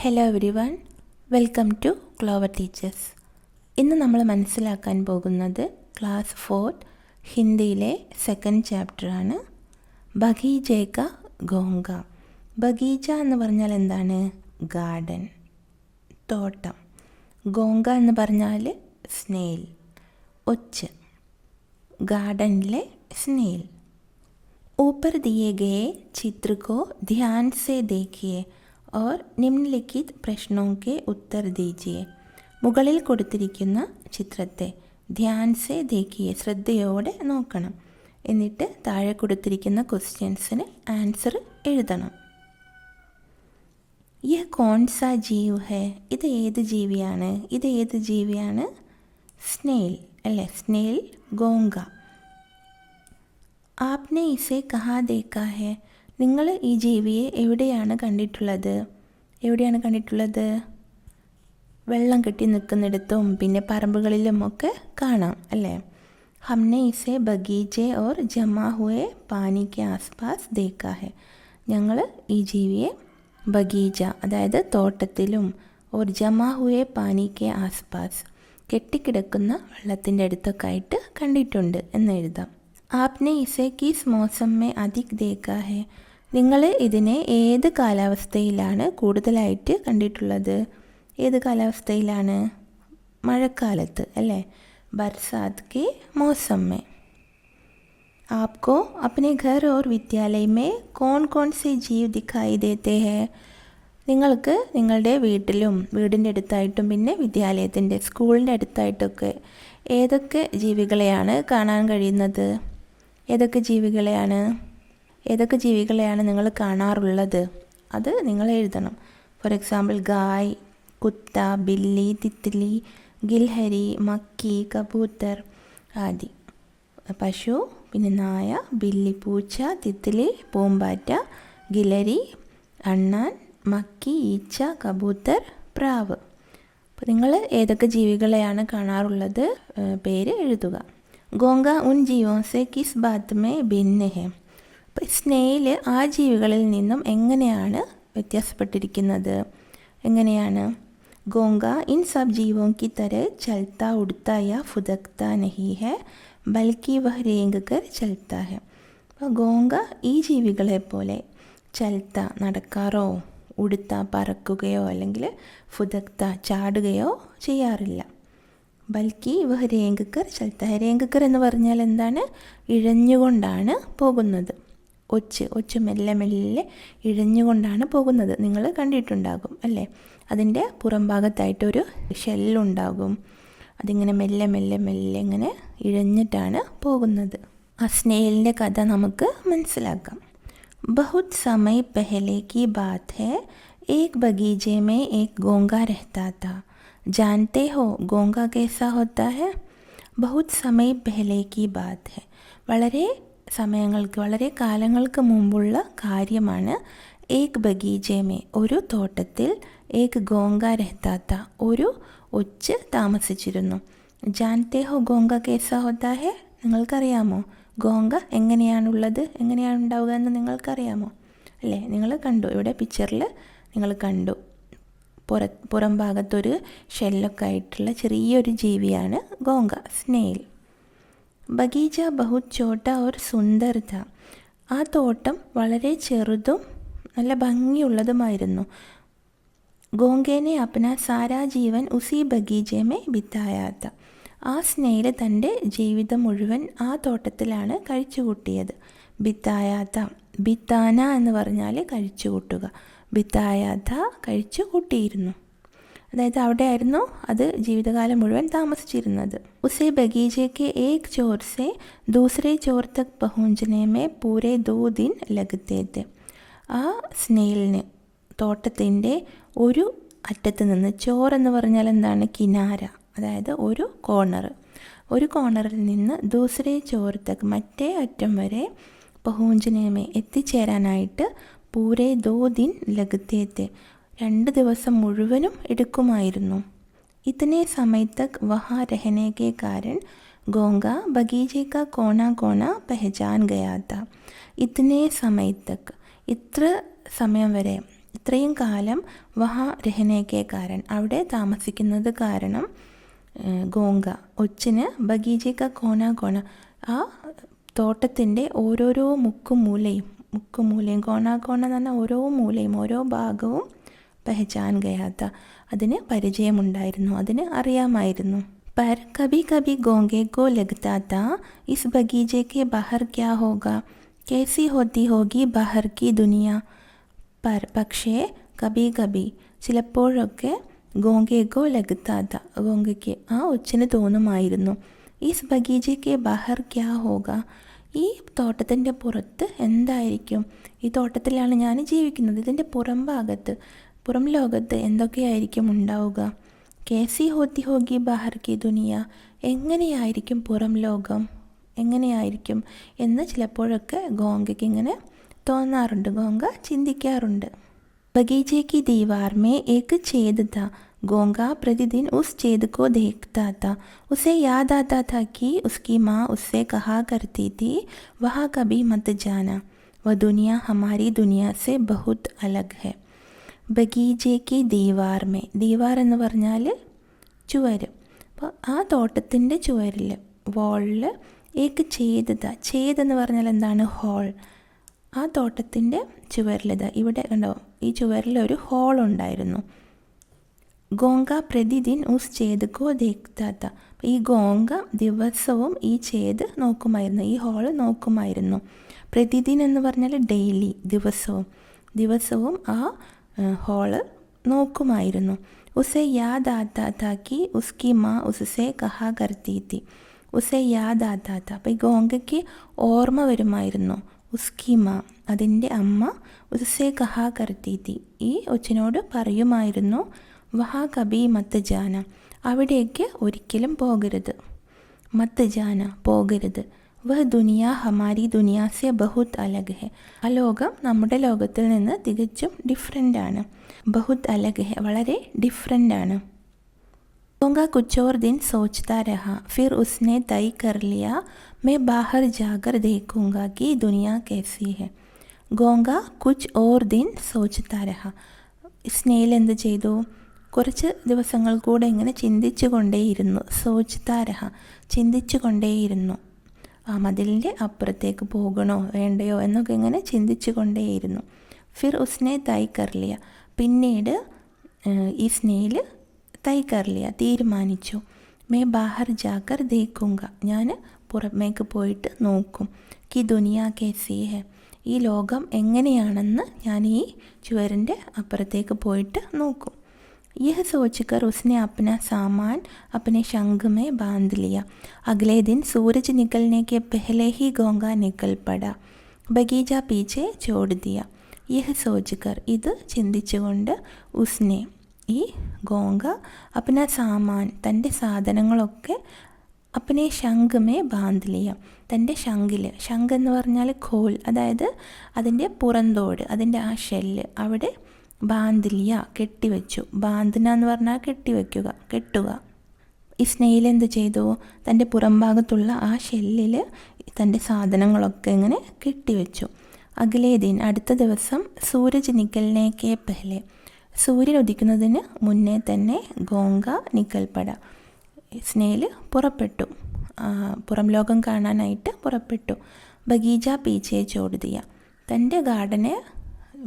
Hello everyone, welcome to clover teachers. ഇന്ന് നമ്മൾ മനസ്സിലാക്കാൻ പോകുന്നത് ക്ലാസ് 4 ഹിന്ദിയിലെ സെക്കൻഡ് ചാപ്റ്ററാണ്. ബഗീചേ കാ ഗോങ്ക. ബഗീച എന്ന് പറഞ്ഞാൽ എന്താണ്? ഗാർഡൻ, തോട്ടം. ഗോങ്ക എന്ന് പറഞ്ഞാൽ സ്നെയിൽ, ഒച്ച്. ഗാർഡനിലെ സ്നെയിൽ. ऊपर दिए गए चित्र को ध्यान से देखिए और निम्नलिखित प्रश्नों के उत्तर दीजिए. മുകളിൽ കൊടുത്തിരിക്കുന്ന ചിത്രത്തെ ധ്യാൻ സെ ദേഖിയെ, ശ്രദ്ധയോടെ നോക്കണം. എന്നിട്ട് താഴെ കൊടുത്തിരിക്കുന്ന ക്വസ്റ്റ്യൻസിന് ആൻസർ എഴുതണം. യഹ് കോൺ സാ ജീവ് ഹെ. ഇത് ഏത് ജീവിയാണ്? സ്നെയിൽ അല്ലേ? സ്നെയിൽ, ഗോങ്ക. ആപ്നെ ഇസെ കഹാ ദേഖാ ഹെ. നിങ്ങൾ ഈ ജീവിയെ എവിടെയാണ് കണ്ടിട്ടുള്ളത്? വെള്ളം കെട്ടി നിൽക്കുന്നിടത്തും പിന്നെ പറമ്പുകളിലും ഒക്കെ കാണാം അല്ലേ? ഹംനെ ഇസെ ബഗീചെ or Jama ഹുവെ pani K ആസ്പാസ് Dekha ഹെ. ഞങ്ങൾ ഈ ജീവിയെ ബഗീച, അതായത് തോട്ടത്തിലും, ഓർ ജമാ ഹുവെ പാനി കെ ആസ്പാസ്, കെട്ടിക്കിടക്കുന്ന വെള്ളത്തിൻ്റെ അടുത്തൊക്കെ ആയിട്ട് കണ്ടിട്ടുണ്ട് എന്ന് എഴുതാം. ആപ്നെ ഇസെ കിസ് മൗസം മേ അധിക് ദേഖാ ഹെ. നിങ്ങൾ ഇതിനെ ഏത് കാലാവസ്ഥയിലാണ് കൂടുതലായിട്ട് കണ്ടിട്ടുള്ളത്? ഏത് കാലാവസ്ഥയിലാണ്? മഴക്കാലത്ത് അല്ലേ? Barasat K മൗസം may. Apco അപ്നെ Ghar or വിദ്യാലയ മേ കോൺ കോൺ സെ ജീവ് ദിഖായി ദേത്തെ ഹെ. നിങ്ങൾക്ക് നിങ്ങളുടെ വീട്ടിലും വീടിൻ്റെ അടുത്തായിട്ടും പിന്നെ വിദ്യാലയത്തിൻ്റെ, സ്കൂളിൻ്റെ അടുത്തായിട്ടൊക്കെ ഏതൊക്കെ ജീവികളെയാണ് കാണാൻ കഴിയുന്നത്? ഏതൊക്കെ ജീവികളെയാണ് നിങ്ങൾ കാണാറുള്ളത്? അത് നിങ്ങൾ എഴുതണം. ഫോർ എക്സാമ്പിൾ ഗായ്, കുത്ത, ബില്ലി, തിത്ലി, ഗിൽഹരി, മക്കി, കബൂത്തർ ആദി. പശു, പിന്നെ നായ, ബില്ലി പൂച്ച, തിത്ലി പൂമ്പാറ്റ, ഗിലരി അണ്ണാൻ, മക്കി ഈച്ച, കബൂത്തർ പ്രാവ്. അപ്പോൾ നിങ്ങൾ ഏതൊക്കെ ജീവികളെയാണ് കാണാറുള്ളത് പേര് എഴുതുക. ഗോങ്ക ഉൻ ജീവോं से किस बात में भिन्न है. അപ്പോൾ സ്നെയിൽ ആ ജീവികളിൽ നിന്നും എങ്ങനെയാണ് വ്യത്യാസപ്പെട്ടിരിക്കുന്നത്? എങ്ങനെയാണ്? ഗോങ്ക ഇൻ സബ് ജീവോं की तरह चलता उड़ता या फुदकता नहीं है बल्कि वह रेंग कर चलता है. അപ്പോൾ ഗോങ്ക ഈ ജീവികളെ പോലെ ചൽത്ത, നടക്കാറോ, ഉടുത്ത, പറക്കുകയോ, അല്ലെങ്കിൽ ഫുദക്ത, ചാടുകയോ ചെയ്യാറില്ല. ബൽക്കി വഹ് രേങ്കക്കർ ചൽത്ത. രേങ്കക്കർ എന്ന് പറഞ്ഞാൽ എന്താണ്? ഇഴഞ്ഞുകൊണ്ടാണ് പോകുന്നത്. ഒച്ച് മെല്ലെ മെല്ലെ ഇഴഞ്ഞുകൊണ്ടാണ് പോകുന്നത്. നിങ്ങൾ കണ്ടിട്ടുണ്ടാകും അല്ലേ? അതിൻ്റെ പുറം ഭാഗത്തായിട്ടൊരു ഷെല്ലുണ്ടാകും. അതിങ്ങനെ മെല്ലെ മെല്ലെ മെല്ലെ ഇങ്ങനെ ഇഴഞ്ഞിട്ടാണ് പോകുന്നത്. ആ സ്നെയിലിൻ്റെ കഥ നമുക്ക് മനസ്സിലാക്കാം. बहुत समय पहले की बात है, एक बगीचे में एक गोंगा रहता था. जानते हो गोंगा कैसा होता है? बहुत समय पहले की बात है. വളരെ കാലങ്ങൾക്ക് മുമ്പുള്ള കാര്യമാണ്. ഏക് ബഗീചേമേ, ഒരു തോട്ടത്തിൽ, ഏക് ഗോങ്ക രഹ്താത്ത, ഒരു ഒച്ച് താമസിച്ചിരുന്നു. ജാൻതേ ഹോ ഗോങ്ക കേസാ ഹോത്താ ഹെ. നിങ്ങൾക്കറിയാമോ ഗോങ്ക എങ്ങനെയാണ് ഉണ്ടാവുക എന്ന് നിങ്ങൾക്കറിയാമോ? അല്ലേ? നിങ്ങൾ കണ്ടു, ഇവിടെ പിക്ചറിൽ നിങ്ങൾ കണ്ടു. പുറം ഭാഗത്തൊരു ഷെല്ലൊക്കെ ആയിട്ടുള്ള ചെറിയൊരു ജീവിയാണ് ഗോങ്ക, സ്നെയിൽ. ബഗീച ബഹുത് ഛോട്ട ഓർ സുന്ദർ ഥ. ആ തോട്ടം വളരെ ചെറുതും നല്ല ഭംഗിയുള്ളതുമായിരുന്നു. ഗോങ്കേനെ അപ്ന സാരാ ജീവൻ ഉസി ബഗീചേ മേ ബിതായാ ഥ. ആ സ്നെയിൽ തൻ്റെ ജീവിതം മുഴുവൻ ആ തോട്ടത്തിലാണ് കഴിച്ചുകൂട്ടിയത്. ബിത്തായാത്ത, ബിത്താന എന്ന് പറഞ്ഞാൽ കഴിച്ചു കൂട്ടുക. ബിത്തായാത്ത, കഴിച്ചു കൂട്ടിയിരുന്നു. അതായത് അവിടെയായിരുന്നു അത് ജീവിതകാലം മുഴുവൻ താമസിച്ചിരുന്നത്. ഉസേ ബഗീചേക്ക് ഏക് ചോർ സെ ദൂസരേ ചോർ തക് പഹുഞ്ചനെ മേ പൂരെ 2 ദിൻ ലഗത്തെ തെ. ആ സ്നെയിലിന് തോട്ടത്തിൻ്റെ ഒരു അറ്റത്ത് നിന്ന്, ചോർ എന്ന് പറഞ്ഞാൽ എന്താണ്? കിനാര, അതായത് ഒരു കോർണറിൽ നിന്ന് ദൂസരേ ചോർ തക്, മറ്റേ അറ്റം വരെ, പഹൂഞ്ചനേമേ എത്തിച്ചേരാനായിട്ട്, പൂരെ 2 ദിൻ ലഗത്തേത്തെ, 2 ദിവസം മുഴുവനും എടുക്കുമായിരുന്നു. ഇതനെ സമയ തക് വഹാ രഹനെ കെ കാരൺ ഗോങ്ക ബഗീചേ കാ കോണ കോണ പെഹചാൻ ഗയാ ഥാ. ഇതനെ സമയ തക്, ഇത്ര സമയം വരെ, ഇത്രയും കാലം വഹാ രഹനേക്കെ കാരൻ, അവിടെ താമസിക്കുന്നത് കാരണം ഗോങ്ക ഒച്ചിന് ബഗീചേക്ക കോന കോന, ആ തോട്ടത്തിൻ്റെ ഓരോരോ മുക്കുമൂലയും കോണ കോണ എന്ന് പറഞ്ഞാൽ ഓരോ മൂലയും ഓരോ ഭാഗവും പെഹചാൻ ഗയാത്ത, അതിന് പരിചയമുണ്ടായിരുന്നു, അതിന് അറിയാമായിരുന്നു. पर कभी कभी गोंगे को लगता था इस बगीचे के बाहर क्या होगा, कैसी होती होगी बाहर की दुनिया. പക്ഷേ കബി കബി ചിലപ്പോഴൊക്കെ ഗോങ്കേക്കോ ലഗത്താത്ത, ഗോങ്കയ്ക്ക് ആ ഒച്ചിന് തോന്നുമായിരുന്നു, ഈസ് ബഗീചയ്ക്ക് ബഹർ ക്യാ ഹോഗ, ഈ തോട്ടത്തിൻ്റെ പുറത്ത് എന്തായിരിക്കും, ഈ തോട്ടത്തിലാണ് ഞാൻ ജീവിക്കുന്നത്, ഇതിൻ്റെ പുറം ലോകത്ത് എന്തൊക്കെയായിരിക്കും ഉണ്ടാവുക. കേസി ഹോത്തി ഹോഗി ബഹർ കി ദുനിയ, എങ്ങനെയായിരിക്കും പുറം ലോകം, എങ്ങനെയായിരിക്കും എന്ന് ചിലപ്പോഴൊക്കെ ഗോങ്കയ്ക്ക് ഇങ്ങനെ തോന്നാറുണ്ട്, ഗോങ്ക ചിന്തിക്കാറുണ്ട്. ബഗീചെ കി ദീവാർ മേ ഏക് ഛേദ് താ, गोंगा प्रतिदिन उस छेद को देखता था. उसे याद आता था कि उसकी माँ उससे कहा करती थी, वहाँ कभी मत जाना, वह दुनिया हमारी दुनिया से बहुत अलग है. ബഗീചെ കി ദീവാർ മേ, ദീവാർ എന്ന് പറഞ്ഞാൽ ചുവര്, അപ്പോൾ ആ തോട്ടത്തിൻ്റെ ചുവരിൽ വാളിൽ ഏക്ക് ഛേദ് എന്ന് പറഞ്ഞാൽ എന്താണ്, ഹോൾ. ആ തോട്ടത്തിൻ്റെ ചുവരിലിത് ഇവിടെ കണ്ടോ, ഈ ചുവരിൽ ഒരു ഹോൾ ഉണ്ടായിരുന്നു. ഗോങ്ക പ്രതിദിൻ ഉസ് ഛേദ് കോ ദേഖ്താത്ത, ഈ ഗോങ്ക ദിവസവും ഈ ഛേദ് നോക്കുമായിരുന്നു, ഈ ഹോൾ നോക്കുമായിരുന്നു. പ്രതിദിൻ എന്ന് പറഞ്ഞാൽ ഡെയിലി, ദിവസവും ആ ഹോള് നോക്കുമായിരുന്നു. ഉസെ യാദ് ആത്താ താ കി ഉസ്കി മാ ഉസ്സെ കഹാ കർത്തി തി, ഉസെ യാദ് ആത്താ താ, അപ്പോൾ ഈ ഗോങ്കയ്ക്ക് ഓർമ്മ വരുമായിരുന്നു, ഉസ്കി മാ അതിൻ്റെ അമ്മ, ഉസ്സെ കഹാ കർത്തി തി ഈ ഒച്ചിനോട് പറയുമായിരുന്നു, വഹാ കബി മത്ത് ജാന അവിടേക്ക് ഒരിക്കലും പോകരുത്, മത്ത് ജാന പോകരുത്, വഹ ദുനിയ ഹമാരി ദുനിയ സെ ബഹുത് അലഗ് ഹെ ആ ലോകം നമ്മുടെ ലോകത്തിൽ നിന്ന് തികച്ചും ഡിഫറെൻ്റ് ആണ്. ബഹുത് അലഗ് ഹെ വളരെ ഡിഫറെൻ്റ് ആണ്. गोंगा कुछ और दिन सोचता रहा, फिर उसने तय कर लिया मैं बाहर जाकर देखूंगा कि दुनिया कैसी है. गोंगा कुछ और दिन सोचता रहा, സ്നേൽ എന്ത് ചെയ്തു, കുറച്ച് ദിവസങ്ങൾ കൂടെ ഇങ്ങനെ ചിന്തിച്ചു കൊണ്ടേയിരുന്നു. സോച്ച്താരഹ ചിന്തിച്ചു കൊണ്ടേയിരുന്നു, ആ മതിലിൻ്റെ അപ്പുറത്തേക്ക് പോകണോ വേണ്ടയോ എന്നൊക്കെ ഇങ്ങനെ ചിന്തിച്ചു കൊണ്ടേയിരുന്നു. ഫിർ ഉസ്നെ തൈ കർലിയ പിന്നീട് ഈ സ്നേൽ തൈ കർലിയ തീരുമാനിച്ചു. മേ ബാഹർ ജാക്കർ ദേഖുങ്ക ഞാൻ പുറമേക്ക് പോയിട്ട് നോക്കും. കി ദുനിയ കേസി ഹെ ഈ ലോകം എങ്ങനെയാണെന്ന് ഞാൻ ഈ ചുവരിൻ്റെ അപ്പുറത്തേക്ക് പോയിട്ട് നോക്കും. यह सोचकर उसने अपना सामान अपने शंख में बांध लिया. अगले दिन सूरज निकलने के पहले ही गोंगा निकल पड़ा. बगीचा पीछे छोड़ दिया. यह सोचकर ഇത് ചിന്തിച്ചുകൊണ്ട് ഉസ്നെ ഈ ഗോങ്ക അപ്ന സാമാൻ തൻ്റെ സാധനങ്ങളൊക്കെ അപ്നെ ശംഖ് മേ ബാന്ധ് ലിയ തൻ്റെ ശംഖിൽ, ശംഖ് എന്ന് പറഞ്ഞാൽ ഖോൽ, അതായത് അതിൻ്റെ പുറന്തോട്, അതിൻ്റെ ആ ഷെല്ല് അവിടെ ബാന്ധിലിയ കെട്ടിവെച്ചു. ബാന്ധന എന്ന് പറഞ്ഞാൽ കെട്ടുക. ഈ സ്നേഹിൽ എന്ത് ചെയ്തു, തൻ്റെ പുറംഭാഗത്തുള്ള ആ ഷെല്ലിൽ തൻ്റെ സാധനങ്ങളൊക്കെ ഇങ്ങനെ കെട്ടിവെച്ചു. അഗലേ ദിൻ അടുത്ത ദിവസം സൂരജ് നിക്കലിനേക്കേ പെഹലെ സൂര്യൻ ഉദിക്കുന്നതിന് മുന്നേ തന്നെ ഗോങ്ക നിക്കൽപ്പട സ്നേഹിൽ പുറപ്പെട്ടു, പുറം ലോകം കാണാനായിട്ട് പുറപ്പെട്ടു. ബഗീജ പീച്ചേ ചോടുതിയ തൻ്റെ ഗാർഡനെ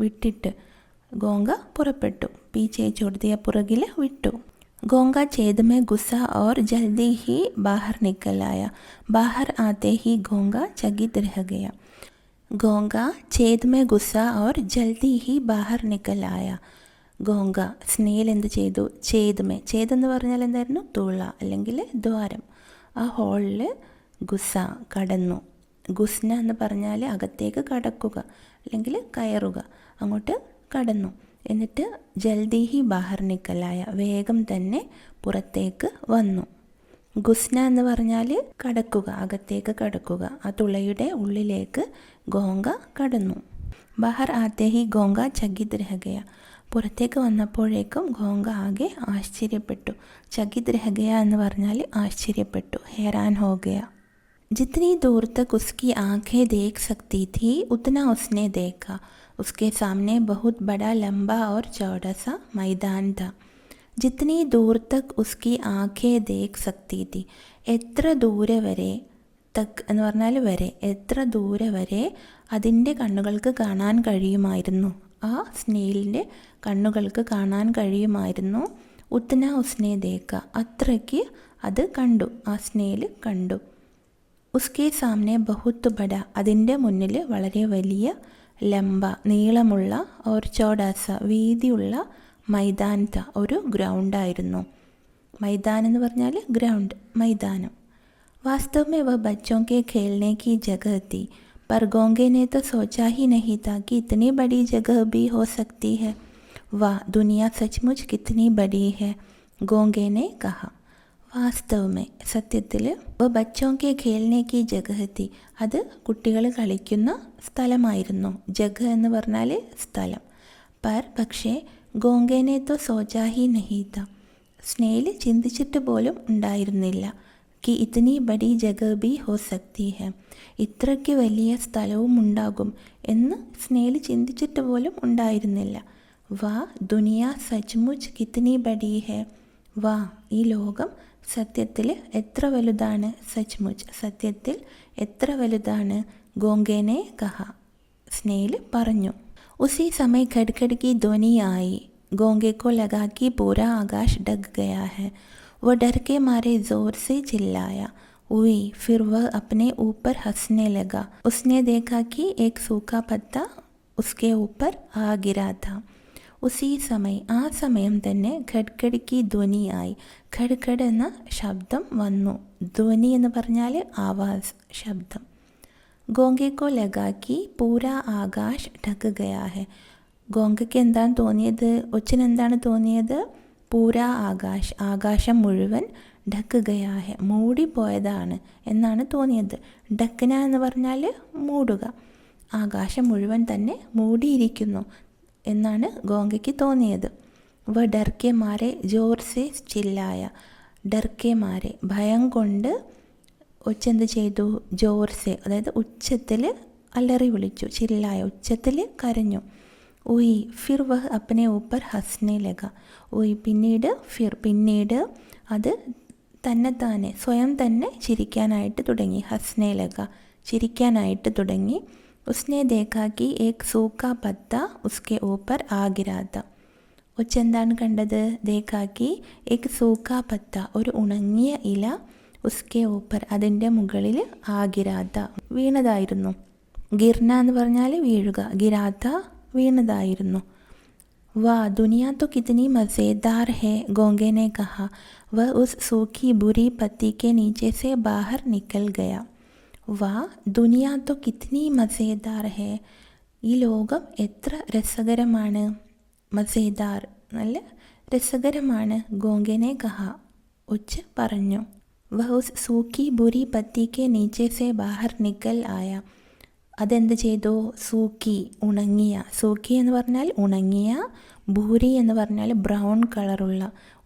വിട്ടിട്ട് ഗോങ്ക പുറപ്പെട്ടു. പീച്ചേ ചോടുതിയ പുറകിൽ വിട്ടു. गोंगा छेद में घुसा और जल्दी ही बाहर निकल आया. बाहर आते ही गोंगा चकित रह गया. गोंगा छेद में घुसा और जल्दी ही बाहर निकल आया. ഗോങ്ക സ്നേൽ എന്ത് ചെയ്തു, ഛേദ് എന്ന് പറഞ്ഞാൽ എന്തായിരുന്നു, തുള അല്ലെങ്കിൽ ദ്വാരം. ആ ഹോളിൽ ഗുസ കടന്നു. ഗുസ്ന എന്ന് പറഞ്ഞാൽ അകത്തേക്ക് കടക്കുക അല്ലെങ്കിൽ കയറുക, അങ്ങോട്ട് കടന്നു. എന്നിട്ട് ജൽദി ഹി ബാഹർ നിക്കലായ വേഗം തന്നെ പുറത്തേക്ക് വന്നു. ഗുസ്ന എന്ന് പറഞ്ഞാൽ കടക്കുക, അകത്തേക്ക് കടക്കുക. ആ തുളയുടെ ഉള്ളിലേക്ക് ഗോങ്ക കടന്നു. ബാഹർ ആത്തെ ഹി ഗോങ്ക ചകിത് രഹഗയ പുറത്തേക്ക് വന്നപ്പോഴേക്കും ഗോങ്ക ആകെ ആശ്ചര്യപ്പെട്ടു. ചകിത് രഹഗയ എന്ന് പറഞ്ഞാൽ ആശ്ചര്യപ്പെട്ടു, ഹെറാൻ ഹോഗയ. जितनी दूर तक उसकी आंखें देख सकती थी उतना उसने देखा. उसके सामने बहुत बड़ा लंबा और चौड़ा सा मैदान था. जितनी दूर तक उसकी आंखें देख सकती थी. എത്ര ദൂരെ വരെ, തക്ക് എന്ന് പറഞ്ഞാൽ വരെ, എത്ര ദൂരെ വരെ അതിൻ്റെ കണ്ണുകൾക്ക് കാണാൻ കഴിയുമായിരുന്നു. ആ സ്നേലിൻ്റെ കണ്ണുകൾക്ക് കാണാൻ കഴിയുമായിരുന്നു. ഉത്ന ഉസ്നെ ദേക്ക, അത്രയ്ക്ക് അത് കണ്ടു, ആ സ്നേൽ കണ്ടു. ഉസ്കെ സാമനെ ബഹുത്ത് ബഡ, അതിൻ്റെ മുന്നിൽ വളരെ വലിയ, ലംബ നീളമുള്ള, ഓർ ചോടാസ വീതിയുള്ള, മൈതാൻ ത ഒരു ഗ്രൗണ്ടായിരുന്നു. മൈതാൻ എന്ന് പറഞ്ഞാൽ ഗ്രൗണ്ട്, മൈതാനം. वास्तव में वह बच्चों के खेलने की जगह थी, पर गोंगे ने तो सोचा ही नहीं था कि इतनी बड़ी जगह भी हो सकती है. वाह, दुनिया सचमुच कितनी बड़ी है, गोंगे ने कहा. വാസ്തവ മേ, സത്യത്തിൽ, ബച്ചോം കെ ഖേൽനെ കി ജഗഹ് തി, അത് കുട്ടികൾ കളിക്കുന്ന സ്ഥലമായിരുന്നു. ജഗ എന്ന് പറഞ്ഞാൽ സ്ഥലം. പർ പക്ഷേ, ഗോങ്കേനെ തോ സോച്ചാ ഹി നഹി ത, സ്നേൽ ചിന്തിച്ചിട്ട് പോലും ഉണ്ടായിരുന്നില്ല. കി ഇത്നി ബഡി ജഗ ബി ഹോ സക്തി ഹെ, ഇത്രയ്ക്ക് വലിയ സ്ഥലവും ഉണ്ടാകും എന്ന് സ്നേൽ ചിന്തിച്ചിട്ട് പോലും ഉണ്ടായിരുന്നില്ല. വാ ദുനിയ സച്മുച്ച് കിത്നി ബഡി ഹെ, വാ ഈ ലോകം സത്യത്തിൽ എത്ര വലുതാണ്, സച്മുച്ച് സത്യത്തിൽ എത്ര വലുതാണ്, ഗോങ്കേനെ കഹ സ്നേൽ പറഞ്ഞു. ഉസി സമയ ഖഡ്ഖഡ് की ധ്വനി आई. गोंगे को लगा कि पूरा आकाश ढक गया है. वो डर के मारे जोर से चिल्लाया. हुई, फिर वह अपने ऊपर हंसने लगा. उसने देखा कि एक सूखा पत्ता उसके ऊपर आ गिरा था. ഉസി സമയം, ആ സമയം തന്നെ ഖഡ്ഖഡ് കി ധ്വനി ആയി. ഖഡ്ഖഡ് എന്ന ശബ്ദം വന്നു. ധ്വനി എന്ന് പറഞ്ഞാൽ ആവാസ്, ശബ്ദം. ഗോങ്കയ്ക്കോ ലഗാക്കി പൂരാ ആകാശ് ഢക് ഗയാ ഹെ. ഗോങ്കയ്ക്ക് എന്താണ് തോന്നിയത്, ഒച്ചിന് എന്താണ് തോന്നിയത്, പൂരാ ആകാശ്, ആകാശം മുഴുവൻ, ഢക് ഗയാ ഹെ മൂടിപ്പോയതാണ് എന്നാണ് തോന്നിയത്. ഢക്കന എന്ന് പറഞ്ഞാൽ മൂടുക, ആകാശം മുഴുവൻ തന്നെ മൂടിയിരിക്കുന്നു എന്നാണ് ഗോങ്കയ്ക്ക് തോന്നിയത്. വ ഡർക്കെ മാരെ ജോർ സെ ചില്ലായ. ഡർക്കെ മാരെ ഭയം കൊണ്ട് ഒച്ചെന്ത് ചെയ്തു, ജോർ സെ അതായത് ഉച്ചത്തിൽ അലറി വിളിച്ചു, ചില്ലായ ഉച്ചത്തിൽ കരഞ്ഞു. ഉയ്, ഫിർ വഹ് അപ്പനെ ഊപ്പർ ഹസ്നെ ലഗ. ഉയ് പിന്നീട്, ഫിർ പിന്നീട്, അത് തന്നെത്താനെ സ്വയം തന്നെ ചിരിക്കാനായിട്ട് തുടങ്ങി. ഹസ്നെ ലഗ ചിരിക്കാനായിട്ട് തുടങ്ങി. उसने देखा कि एक सूखा पत्ता उसके ऊपर आ गिरा था. ഒച്ചെന്താണ് കണ്ടത്, ദേഖാക്കി ഏക് സൂഖ പത്ത ഒരു ഉണങ്ങിയ ഇല, ഉസ്കെ ഊപ്പർ അതിൻ്റെ മുകളിൽ, ആഗിരാത്ത വീണതായിരുന്നു. ഗിർന എന്ന് പറഞ്ഞാൽ വീഴുക, ഗിരാത്ത വീണതായിരുന്നു. വാ ദുനിയ तो कितनी मज़ेदार है, गोंगे ने कहा. वह उस सूखी बुरी पत्ती के नीचे से बाहर निकल गया. വാ ദുനിയ तो कितनी मज़ेदार है, ഈ ലോകം എത്ര രസകരമാണ്. മസേദാർ നല്ല രസകരമാണ്. ഗോങ്കനെ കഹ ഉച്ച് പറഞ്ഞു. വഹ് ഉസ് സൂക്കി ബുരി പത്തി കെ നീച്ചെ സെ ബാഹർ നിക്കൽ ആയ. അതെന്ത് ചെയ്തു, സൂക്കി ഉണങ്ങിയ, സൂക്കി എന്ന് പറഞ്ഞാൽ ഉണങ്ങിയ, ഭൂരി എന്ന് പറഞ്ഞാൽ ബ്രൗൺ കളറുള്ള,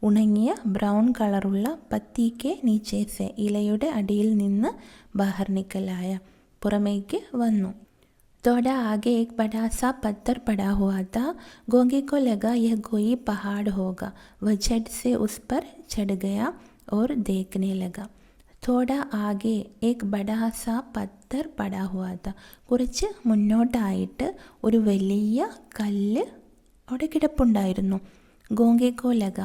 ഉണങ്ങിയ ബ്രൗൺ കളറുള്ള, പത്തിക്ക് നീച്ചേസെ ഇലയുടെ അടിയിൽ നിന്ന്, ബാഹർ നിക്കലായ പുറമേക്ക് വന്നു. थोड़ा आगे एक बड़ा सा पत्थर पड़ा हुआ था. गोंगे को लगा यह कोई पहाड़ होगा. वह झट से उस पर चढ़ गया और देखने लगा. थोड़ा आगे एक बड़ा सा पत्थर पड़ा हुआ था. കുറച്ച് മുന്നോട്ടായിട്ട് ഒരു വലിയ കല്ല് അവിടെ കിടപ്പുണ്ടായിരുന്നു. ഗോങ്കേക്കോ ലഗ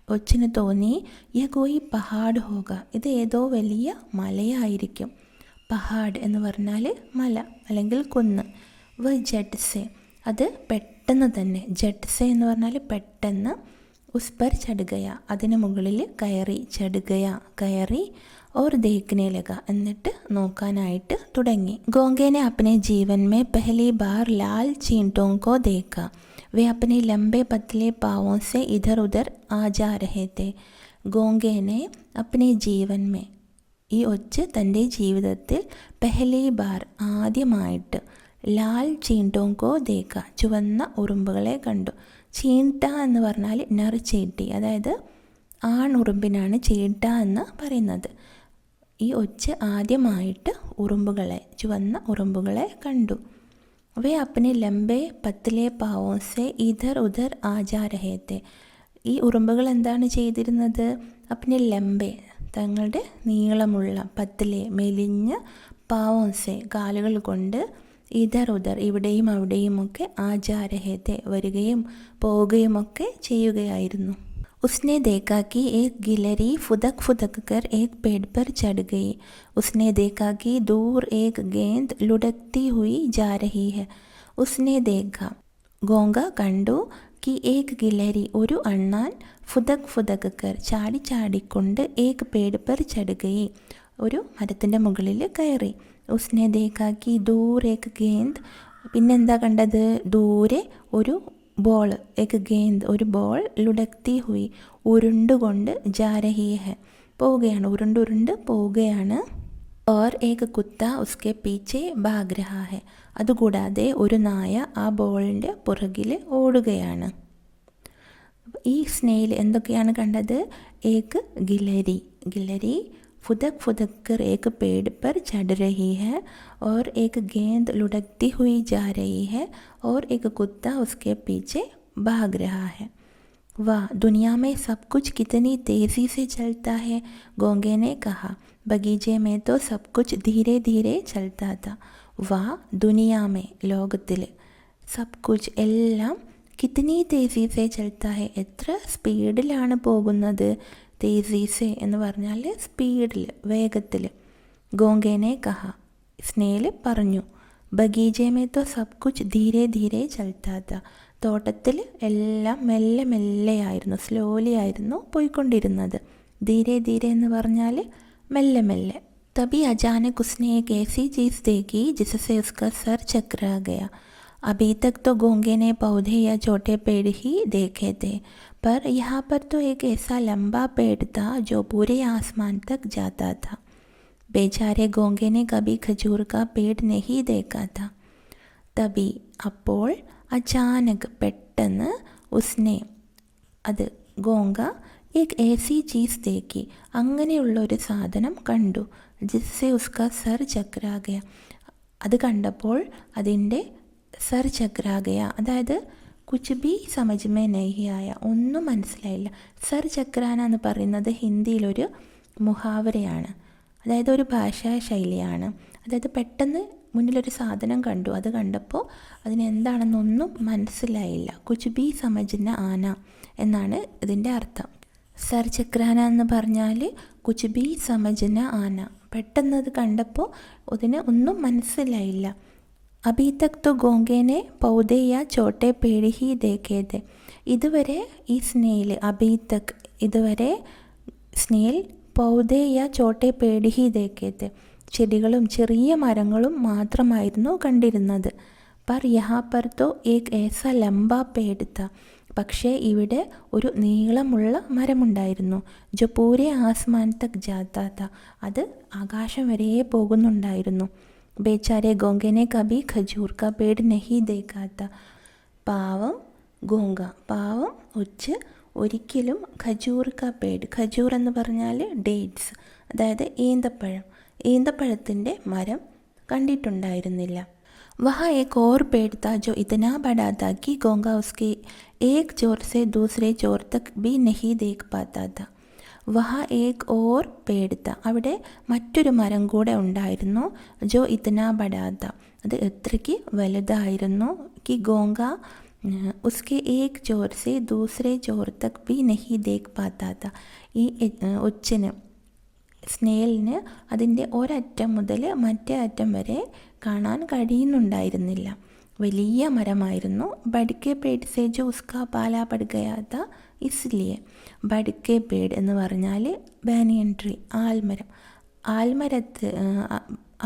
ഒച്ചിന് തോന്നി, യ കോയി പഹാഡ് ഹോഗ ഇത് ഏതോ വലിയ മലയായിരിക്കും. പഹാഡ് എന്ന് പറഞ്ഞാൽ മല അല്ലെങ്കിൽ കുന്ന്. വ ജഡ്സെ അത് പെട്ടെന്ന് തന്നെ, ജഡ്സെ എന്ന് പറഞ്ഞാൽ പെട്ടെന്ന്, ഉസ്പർ ചടുകയ അതിന് മുകളിൽ കയറി, ചടുകയ കയറി, ഓർ ദേഖ്നെ ലഗ എന്നിട്ട് നോക്കാനായിട്ട് തുടങ്ങി. ഗോങ്കേനെ അപ്നെ ജീവൻ മേ പഹലി ബാർ ലാൽ ചീंटों को देखा. वे अपने लंबे पतले पाँवों से इधर उधर आ जा रहे थे. ഗോങ്കേനെ അപ്നെ ജീവൻ മേ, ഈ ഒച്ച് തൻ്റെ ജീവിതത്തിൽ, പെഹലി ബാർ ആദ്യമായിട്ട്, ലാൽ ചീंटों ദേക്ക ചുവന്ന ഉറുമ്പുകളെ കണ്ടു. ചീണ്ട എന്ന് പറഞ്ഞാൽ നർ ചീട്ടി, അതായത് ആൺ ഉറുമ്പിനാണ് ചീണ്ട എന്ന് പറയുന്നത്. ഈ ഒച്ച് ആദ്യമായിട്ട് ഉറുമ്പുകളെ, ചുവന്ന ഉറുമ്പുകളെ കണ്ടു. वे अपने लंबे पतले पावों से इधर उधर आ जा रहे थे. ഈ ഉറുമ്പുകൾ എന്താണ് ചെയ്തിരുന്നത്? അപ്നെ ലംബെ, തങ്ങളുടെ നീളമുള്ള, പത്തലെ മെലിഞ്ഞ, പാവോൻസെ കാലുകൾ കൊണ്ട്, ഇധർ ഉധർ ഇവിടെയും അവിടെയുമൊക്കെ, ആചാരഹേത്തെ വരികയും പോവുകയുമൊക്കെ ചെയ്യുകയായിരുന്നു. उसने देखा कि एक गिलहरी फुदक फुदक कर एक पेड़ पर चढ़ गई. उसने देखा कि दूर एक गेंद लुढ़कती हुई जा रही है. उसने देखा, ഗോങ്ക കണ്ടു, കി ഏക് ഗിലഹരി ഒരു അണ്ണാൻ, ഫുദക് ഫുദക് കർ ചാടി ചാടിക്കൊണ്ട്, ഏക് പേട് പർ ചढ़ गई ഒരു മരത്തിൻ്റെ മുകളിൽ കയറി. ഉസ്നെ ദേഖാ കി ദൂർ ഏക് ഗേന്ദ്, പിന്നെന്താ കണ്ടത്? ദൂരെ ഒരു ബോൾ, ഏക് ഗേന്ദ് ഒരു ബോൾ, ലുടക്തി ഹുയി ഉരുണ്ടുകൊണ്ട്, ജാ രഹി ഹെ പോവുകയാണ്, ഉരുണ്ടുരുണ്ട് പോവുകയാണ്. ഓർ ഏക് കുത്ത ഉസ്കെ പീച്ചെ ഭാഗ് രഹാ ഹെ, അതുകൂടാതെ ഒരു നായ ആ ബോളിൻ്റെ പുറകിൽ ഓടുകയാണ്. ഈ സ്നേയിൽ എന്തൊക്കെയാണ് കണ്ടത്? ഏക് ഗിലഹരി, ഗിലഹരി फुदक फुदक कर एक पेड़ पर चढ़ रही है और एक गेंद लुढ़कती हुई जा रही है और एक कुत्ता उसके पीछे भाग रहा है. वाह, दुनिया में सब कुछ कितनी तेज़ी से चलता है, गोंगे ने कहा. बगीचे में तो सब कुछ धीरे धीरे चलता था. वाह, दुनिया में ലോകത്തിൽ, സബ് കുച്ച് എല്ലാം, കിത്തനി തേസി സെ ചൽത്താ ഹെ എത്ര സ്പീഡിലാണ് പോകുന്നത്. തേസീസെ എന്ന് പറഞ്ഞാൽ സ്പീഡിൽ, വേഗത്തിൽ. ഗോങ്കേനെ കഹ, സ്നേൽ പറഞ്ഞു. ബഗീചേമേ തോ സബ് കുച്ച് ധീരെ ധീരെ ചൽത്താത്ത, തോട്ടത്തിൽ എല്ലാം മെല്ലെ മെല്ലെയായിരുന്നു, സ്ലോലി ആയിരുന്നു പോയിക്കൊണ്ടിരുന്നത്. ധീരെ ധീരെ എന്ന് പറഞ്ഞാൽ മെല്ലെ മെല്ലെ. തബി അചാനക് ഉസ്നെ ഏക് ऐसी चीज़ देखी जिससे उसका सर चकरा गया. अभी तक तो गोंगे ने पौधे या छोटे पेड़ ही देखे थे, पर यहाँ पर तो एक ऐसा लंबा पेड़ था जो पूरे आसमान तक जाता था. बेचारे गोंगे ने कभी खजूर का पेड़ नहीं देखा था. तभी അപ്പോൾ, അചാനക് പെട്ടെന്ന്, ഉസ്നെ അത് ഗോങ്ക, ഏക് ഏസി ചീസ് ദേക്കി അങ്ങനെയുള്ളൊരു സാധനം കണ്ടു. ജിസ്സെ ഉസ്ക സർ ചക്രാഗയ, അത് കണ്ടപ്പോൾ അതിൻ്റെ സർ ചക്രാഗയ, അതായത് കുച്ച് ബി സമജ് മേ നഹി ആയ, ഒന്നും മനസ്സിലായില്ല. സർ ചക്രാന എന്ന് പറയുന്നത് ഹിന്ദിയിലൊരു മുഹാവരയാണ്, അതായത് ഒരു ഭാഷാ ശൈലിയാണ്. അതായത് പെട്ടെന്ന് മുന്നിലൊരു സാധനം കണ്ടു, അത് കണ്ടപ്പോൾ അതിനെന്താണെന്നൊന്നും മനസ്സിലായില്ല. കുച്ച് ബി സമജ്ന ആന എന്നാണ് ഇതിൻ്റെ അർത്ഥം. സർ ചക്രാന എന്ന് പറഞ്ഞാൽ കുച്ച് ബി സമജ്ന ആന, പെട്ടെന്ന് അത് കണ്ടപ്പോൾ അതിന് ഒന്നും മനസ്സിലായില്ല. അബി തക് തോ ഗോങ്കേനെ പൗധേ യാ ചോട്ടെ പേടി ഹി ദേഖേ തെ, ഇതുവരെ ഈ സ്നേൽ, അബി തക് ഇതുവരെ സ്നേൽ, പൗധേ യാ ചോട്ടെ പേടി ഹി ദേഖേ തെ ചെടികളും ചെറിയ മരങ്ങളും മാത്രമായിരുന്നു കണ്ടിരുന്നത്. പർ യഹാ പർ തോ ഏക് ഏസ ലംബ പേട് ത, പക്ഷേ ഇവിടെ ഒരു നീളമുള്ള മരമുണ്ടായിരുന്നു. ജോ പൂരെ ആസ്മാൻ തക് ജാത്താ ത, അത് ആകാശം വരെ പോകുന്നുണ്ടായിരുന്നു. ബേച്ചാരെ ഗോങ്കനെ കബി ഖജൂർ കാ പേട് നഹി ദേഖാത്ത, പാവം ഗോങ്ക, പാവം ഒച്ച് ഒരിക്കലും ഖജൂർ കാ പേട്, ഖജൂർ എന്ന് പറഞ്ഞാൽ ഡേറ്റ്സ്, അതായത് ഈന്തപ്പഴം, ഈന്തപ്പഴത്തിൻ്റെ മരം കണ്ടിട്ടുണ്ടായിരുന്നില്ല. वहाँ एक और पेड़ था जो इतना बड़ा था कि गोंगा उसके एक जोर से दूसरे जोर तक भी नहीं देख पाता था. वहाँ एक और पेड़ था, അവിടെ മറ്റൊരു മരം കൂടെ ഉണ്ടായിരുന്നു. ജോ ഇതനാ ബഡാ था, അത് എത്രയ്ക്ക് വലുതായിരുന്നു. कि गोंगा उसके एक जोर से दूसरे जोर तक भी नहीं देख पाता था. ഈ ഒച്ചിന്, സ്നേലിന് അതിൻ്റെ ഒരറ്റം മുതൽ മറ്റേ അറ്റം വരെ കാണാൻ കഴിയുന്നുണ്ടായിരുന്നില്ല. വലിയ മരമായിരുന്നു. ബഡ്കെ പേട് സേ ജോ ഉസ്കാ പാലാ പട് ഗയാ താ ഇസ്ലിയെ, ബഡ്കെ പേട് എന്ന് പറഞ്ഞാൽ ബാനിയൻ ട്രീ, ആൽമരം,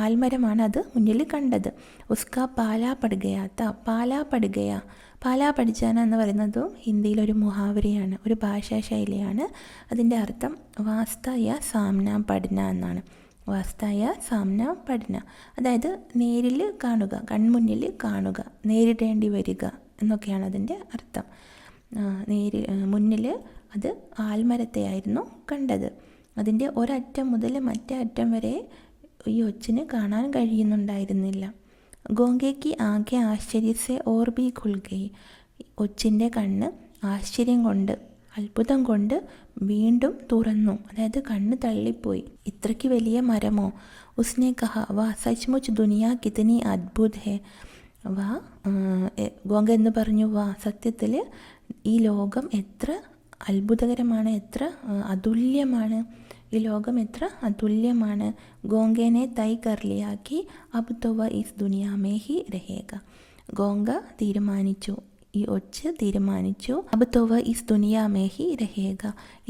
ആൽമരമാണ് അത് മുന്നിൽ കണ്ടത്. ഉസ്കാ പാലാ പട് ഗയാ താ, പാലാ പട് ഗയാ, പാലാ പഠിച്ചാന എന്ന് പറയുന്നതും ഹിന്ദിയിലൊരു മുഹാവരയാണ്, ഒരു ഭാഷാ ശൈലിയാണ്. അതിൻ്റെ അർത്ഥം വാസ്തയ സാമ്ന പഠന എന്നാണ്. വാസ്തയ സാമ്ന പഠന, അതായത് നേരിൽ കാണുക, കൺമുന്നിൽ കാണുക, നേരിടേണ്ടി വരിക എന്നൊക്കെയാണ് അതിൻ്റെ അർത്ഥം. മുന്നിൽ അത് ആൽമരത്തെയായിരുന്നു കണ്ടത്. അതിൻ്റെ ഒരറ്റം മുതൽ മറ്റേ അറ്റം വരെ ഈ ഒച്ചിന് കാണാൻ കഴിയുന്നുണ്ടായിരുന്നില്ല. ഗോങ്കയ്ക്ക് ആകെ ആശ്ചര്യസെ ഓർ ബി ഖുൽ ഗയി. ഒച്ചിൻ്റെ കണ്ണ് ആശ്ചര്യം കൊണ്ട്, അത്ഭുതം കൊണ്ട് വീണ്ടും തുറന്നു. അതായത് കണ്ണ് തള്ളിപ്പോയി. ഇത്രയ്ക്ക് വലിയ മരമോ? ഉസ്നെ കഹ വാ സച്മുച്ച് ദുനിയ കിതനി അദ്ഭുത് ഹെ. വാ ഗോങ്ക എന്ന് പറഞ്ഞു, വാ സത്യത്തിൽ ഈ ലോകം എത്ര അത്ഭുതകരമാണ്, എത്ര അതുല്യമാണ്, ഈ ലോകം എത്ര അതുല്യമാണ്. ഗോങ്കേനെ തൈ കർലിയാക്കി അബ് തോ വ ഇസ് ദുനിയാമേ ഹി രഹേഗ. ഗോങ്ക തീരുമാനിച്ചു, ഈ ഒച്ച് തീരുമാനിച്ചു, അബ് തോ വ ഇസ് ദുനിയാമേ ഹി രഹേഗ,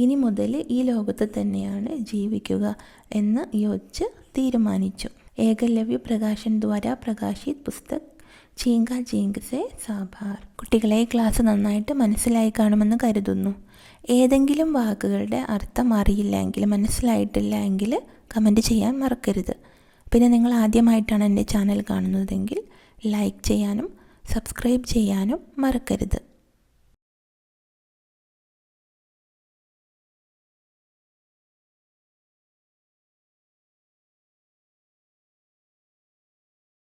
ഇനി മുതൽ ഈ ലോകത്ത് തന്നെയാണ് ജീവിക്കുക എന്ന് ഈ ഒച്ച് തീരുമാനിച്ചു. ഏകലവ്യ പ്രകാശൻ ദ്വാര പ്രകാശിത് പുസ്തക് ചീങ്ക ചീങ്ക് സെ സാഭാർ. കുട്ടികളെ, ക്ലാസ് നന്നായിട്ട് മനസ്സിലായി കാണുമെന്ന് കരുതുന്നു. ഏതെങ്കിലും വാക്കുകളുടെ അർത്ഥം അറിയില്ലെങ്കിൽ, മനസ്സിലായിട്ടില്ല എങ്കിൽ കമൻറ്റ് ചെയ്യാൻ മറക്കരുത്. പിന്നെ നിങ്ങൾ ആദ്യമായിട്ടാണ് എൻ്റെ ചാനൽ കാണുന്നതെങ്കിൽ ലൈക്ക് ചെയ്യാനും സബ്സ്ക്രൈബ് ചെയ്യാനും മറക്കരുത്.